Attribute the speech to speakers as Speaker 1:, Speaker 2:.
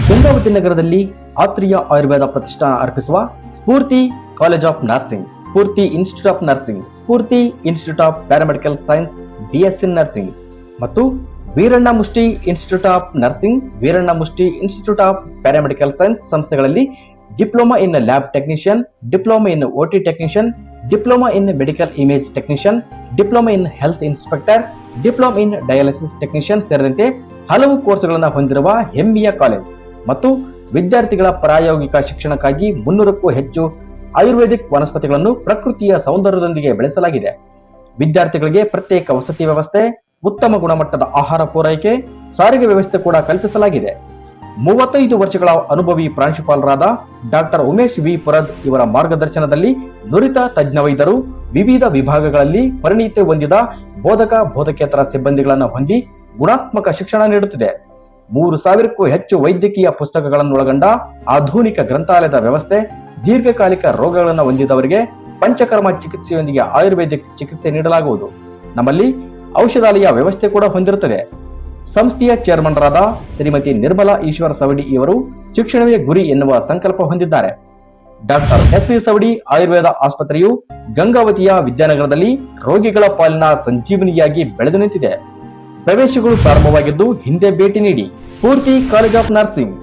Speaker 1: ಗಂಗಾವತಿ ನಗರದಲ್ಲಿ ಆತ್ರಿಯ ಆಯುರ್ವೇದ ಪ್ರತಿಷ್ಠಾನ ಅರ್ಪಿಸುವ Spoorthi college of nursing, Spoorthi institute of nursing, Spoorthi institute of paramedical science BSc nursing ಮತ್ತು Veeranna Mushti institute of nursing, Veeranna Mushti institute of paramedical science ಸಂಸ್ಥೆಗಳಲ್ಲಿ diploma in lab technician, diploma in OT technician, diploma in medical image technician, diploma in health inspector, diploma in dialysis technician ಸೇರಿದಂತೆ ಹಲವು ಕೋರ್ಸ್ಗಳನ್ನು ಹೊಂದಿರುವ ಹೆಮ್ಮೆಯ college ಮತ್ತು ವಿದ್ಯಾರ್ಥಿಗಳ ಪ್ರಾಯೋಗಿಕ ಶಿಕ್ಷಣಕ್ಕಾಗಿ 300ಕ್ಕೂ ಹೆಚ್ಚು ಆಯುರ್ವೇದಿಕ್ ವನಸ್ಪತಿಗಳನ್ನು ಪ್ರಕೃತಿಯ ಸೌಂದರ್ಯದೊಂದಿಗೆ ಬೆಳೆಸಲಾಗಿದೆ. ವಿದ್ಯಾರ್ಥಿಗಳಿಗೆ ಪ್ರತ್ಯೇಕ ವಸತಿ ವ್ಯವಸ್ಥೆ, ಉತ್ತಮ ಗುಣಮಟ್ಟದ ಆಹಾರ ಪೂರೈಕೆ, ಸಾರಿಗೆ ವ್ಯವಸ್ಥೆ ಕೂಡ ಕಲ್ಪಿಸಲಾಗಿದೆ. 35 ವರ್ಷಗಳ ಅನುಭವಿ ಪ್ರಾಂಶುಪಾಲರಾದ ಡಾಕ್ಟರ್ ಉಮೇಶ್ ವಿ ಪುರದ್ ಇವರ ಮಾರ್ಗದರ್ಶನದಲ್ಲಿ ನುರಿತ ತಜ್ಞ ವೈದ್ಯರು, ವಿವಿಧ ವಿಭಾಗಗಳಲ್ಲಿ ಪರಿಣಿತಿ ಹೊಂದಿದ ಬೋಧಕ ಬೋಧಕೇತರ ಸಿಬ್ಬಂದಿಗಳನ್ನು ಹೊಂದಿ ಗುಣಾತ್ಮಕ ಶಿಕ್ಷಣ ನೀಡುತ್ತಿದೆ. 3000ಕ್ಕೂ ಹೆಚ್ಚು ವೈದ್ಯಕೀಯ ಪುಸ್ತಕಗಳನ್ನೊಳಗೊಂಡ ಆಧುನಿಕ ಗ್ರಂಥಾಲಯದ ವ್ಯವಸ್ಥೆ, ದೀರ್ಘಕಾಲಿಕ ರೋಗಗಳನ್ನು ಹೊಂದಿದವರಿಗೆ ಪಂಚಕರ್ಮ ಚಿಕಿತ್ಸೆಯೊಂದಿಗೆ ಆಯುರ್ವೇದಿಕ್ ಚಿಕಿತ್ಸೆ ನೀಡಲಾಗುವುದು. ನಮ್ಮಲ್ಲಿ ಔಷಧಾಲಯ ವ್ಯವಸ್ಥೆ ಕೂಡ ಹೊಂದಿರುತ್ತದೆ. ಸಂಸ್ಥೆಯ ಚೇರ್ಮನ್ರಾದ ಶ್ರೀಮತಿ ನಿರ್ಮಲಾ ಈಶ್ವರ ಸವಡಿ ಇವರು ಶಿಕ್ಷಣವೇ ಗುರಿ ಎನ್ನುವ ಸಂಕಲ್ಪ ಹೊಂದಿದ್ದಾರೆ. Doctor S V. ಸವಡಿ ಆಯುರ್ವೇದ ಆಸ್ಪತ್ರೆಯು ಗಂಗಾವತಿಯ ವಿದ್ಯಾನಗರದಲ್ಲಿ ರೋಗಿಗಳ ಪಾಲಿನ ಸಂಜೀವನಿಯಾಗಿ ಬೆಳೆದು ನಿಂತಿದೆ. ಪ್ರವೇಶಗಳು ಪ್ರಾರಂಭವಾಗಿದ್ದು ಹಿಂದೆ ಭೇಟಿ ನೀಡಿ. ಸ್ಫೂರ್ತಿ ಕಾಲೇಜ್ ಆಫ್ ನರ್ಸಿಂಗ್.